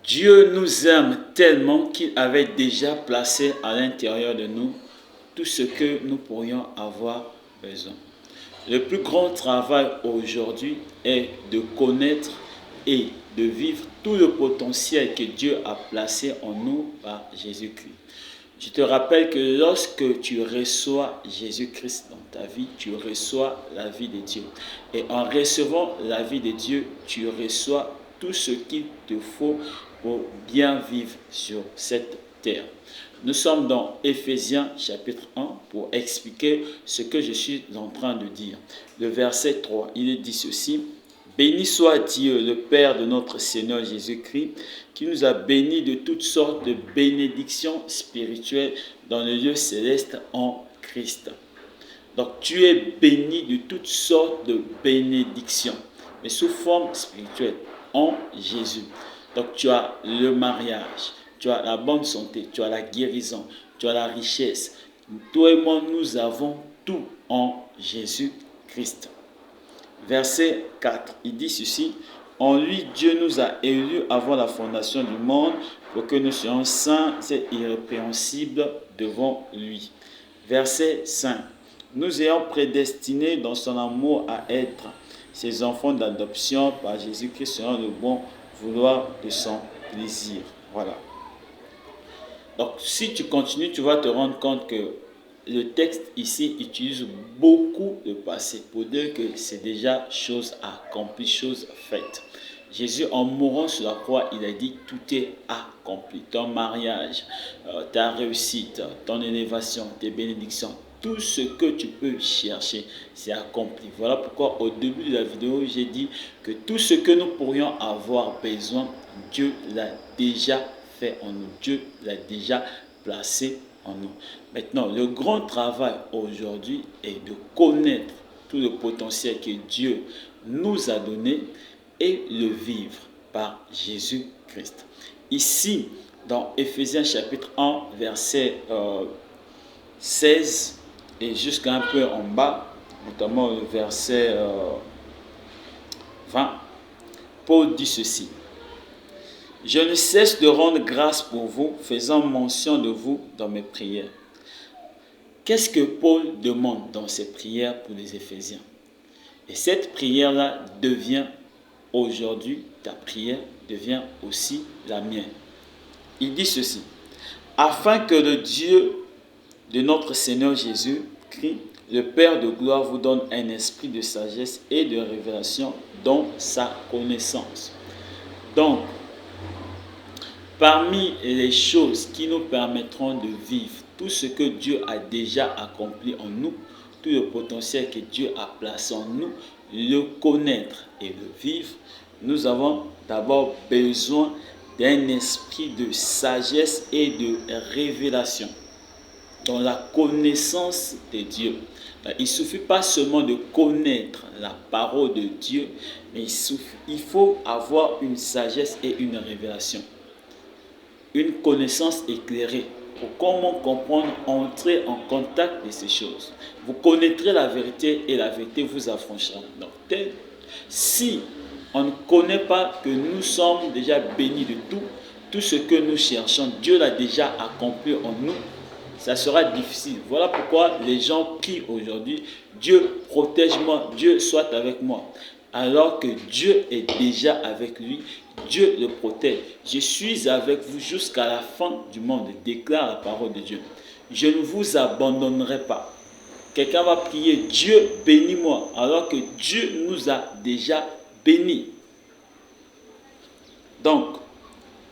Dieu nous aime tellement qu'il avait déjà placé à l'intérieur de nous tout ce que nous pourrions avoir besoin. Le plus grand travail aujourd'hui est de connaître et de vivre tout le potentiel que Dieu a placé en nous par Jésus-Christ. Je te rappelle que lorsque tu reçois Jésus-Christ dans ta vie, tu reçois la vie de Dieu. Et en recevant la vie de Dieu, tu reçois tout ce qu'il te faut pour bien vivre sur cette terre. Nous sommes dans Éphésiens chapitre 1 pour expliquer ce que je suis en train de dire. Le verset 3, il est dit ceci: Béni soit Dieu, le Père de notre Seigneur Jésus-Christ, qui nous a bénis de toutes sortes de bénédictions spirituelles dans le lieu céleste en Christ. Donc tu es béni de toutes sortes de bénédictions, mais sous forme spirituelle, en Jésus. Donc tu as le mariage, tu as la bonne santé, tu as la guérison, tu as la richesse. Toi et moi, nous avons tout en Jésus-Christ. Verset 4, il dit ceci: En lui, Dieu nous a élus avant la fondation du monde pour que nous soyons saints et irrépréhensibles devant lui. Verset 5, nous ayons prédestinés dans son amour à être ses enfants d'adoption par Jésus-Christ selon le bon vouloir de son plaisir. Voilà. Donc, si tu continues, tu vas te rendre compte que le texte ici utilise beaucoup le passé pour dire que c'est déjà chose accomplie, chose faite. Jésus, en mourant sur la croix, il a dit tout est accompli. Ton mariage, ta réussite, ton élévation, tes bénédictions, tout ce que tu peux chercher, c'est accompli. Voilà pourquoi au début de la vidéo, j'ai dit que tout ce que nous pourrions avoir besoin, Dieu l'a déjà fait en nous. Dieu l'a déjà placé en nous. Maintenant, le grand travail aujourd'hui est de connaître tout le potentiel que Dieu nous a donné et le vivre par Jésus-Christ. Ici, dans Éphésiens chapitre 1, verset 16 et jusqu'à un peu en bas, notamment le verset 20, Paul dit ceci: Je ne cesse de rendre grâce pour vous, faisant mention de vous dans mes prières. Qu'est-ce que Paul demande dans ses prières pour les Éphésiens? Et cette prière-là devient aujourd'hui, ta prière devient aussi la mienne. Il dit ceci: Afin que le Dieu de notre Seigneur Jésus-Christ, le Père de gloire, vous donne un esprit de sagesse et de révélation dans sa connaissance. Donc, parmi les choses qui nous permettront de vivre tout ce que Dieu a déjà accompli en nous, tout le potentiel que Dieu a placé en nous, le connaître et le vivre, nous avons d'abord besoin d'un esprit de sagesse et de révélation dans la connaissance de Dieu. Il ne suffit pas seulement de connaître la parole de Dieu, mais il faut avoir une sagesse et une révélation. Une connaissance éclairée pour comment comprendre, entrer en contact de ces choses. Vous connaîtrez la vérité et la vérité vous affranchira. Donc, si on ne connaît pas que nous sommes déjà bénis de tout ce que nous cherchons, Dieu l'a déjà accompli en nous, ça sera difficile. Voilà pourquoi les gens crient aujourd'hui: Dieu protège-moi, Dieu soit avec moi. Alors que Dieu est déjà avec lui, Dieu le protège. Je suis avec vous jusqu'à la fin du monde, déclare la parole de Dieu. Je ne vous abandonnerai pas. Quelqu'un va prier: Dieu bénis-moi, alors que Dieu nous a déjà bénis. Donc,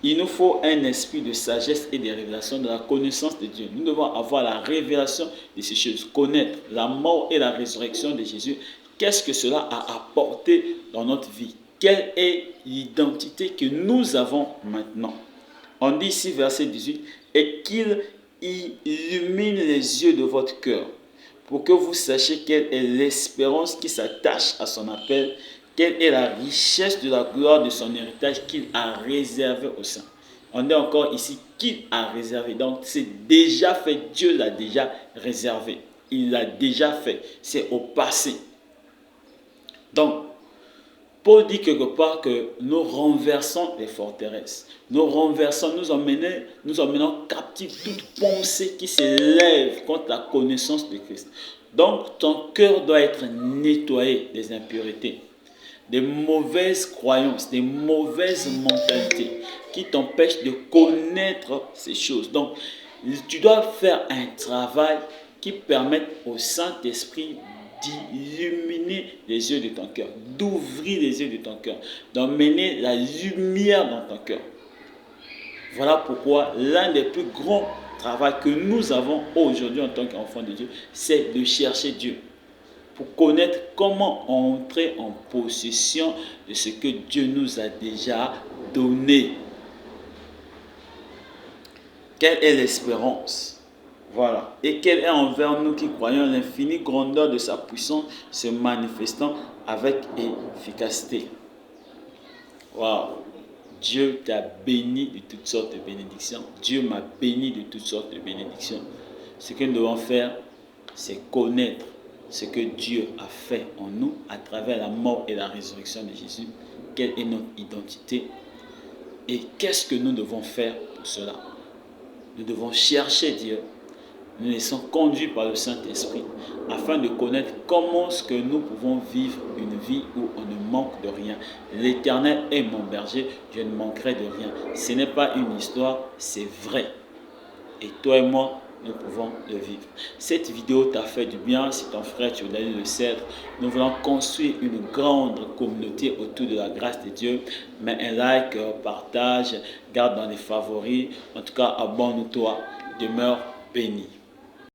il nous faut un esprit de sagesse et de révélation, de la connaissance de Dieu. Nous devons avoir la révélation de ces choses, connaître la mort et la résurrection de Jésus. Qu'est-ce que cela a apporté dans notre vie? Quelle est l'identité que nous avons maintenant? On dit ici, verset 18, et qu'il illumine les yeux de votre cœur, pour que vous sachiez quelle est l'espérance qui s'attache à son appel, quelle est la richesse de la gloire de son héritage qu'il a réservé aux saints. On est encore ici, qu'il a réservé. Donc c'est déjà fait, Dieu l'a déjà réservé. Il l'a déjà fait, c'est au passé. Donc, Paul dit quelque part que nous renversons les forteresses. Nous renversons, nous emmenons captif toute pensée qui s'élève contre la connaissance de Christ. Donc, ton cœur doit être nettoyé des impuretés, des mauvaises croyances, des mauvaises mentalités qui t'empêchent de connaître ces choses. Donc, tu dois faire un travail qui permette au Saint-Esprit d'illuminer les yeux de ton cœur, d'ouvrir les yeux de ton cœur, d'emmener la lumière dans ton cœur. Voilà pourquoi l'un des plus grands travaux que nous avons aujourd'hui en tant qu'enfants de Dieu, c'est de chercher Dieu, pour connaître comment entrer en possession de ce que Dieu nous a déjà donné. Quelle est l'espérance? Voilà. Et quelle est envers nous qui croyons l'infinie grandeur de sa puissance se manifestant avec efficacité. Waouh. Dieu t'a béni de toutes sortes de bénédictions. Dieu m'a béni de toutes sortes de bénédictions. Ce que nous devons faire, c'est connaître ce que Dieu a fait en nous à travers la mort et la résurrection de Jésus. Quelle est notre identité et qu'est-ce que nous devons faire pour cela? Nous devons chercher Dieu. Nous laissons conduire par le Saint-Esprit afin de connaître comment est-ce que nous pouvons vivre une vie où on ne manque de rien. L'Éternel est mon berger, je ne manquerai de rien. Ce n'est pas une histoire, c'est vrai. Et toi et moi, nous pouvons le vivre. Cette vidéo t'a fait du bien. Si ton frère Théodanie le cèdre, nous voulons construire une grande communauté autour de la grâce de Dieu. Mets un like, partage, garde dans les favoris. En tout cas, abonne-toi. Demeure béni.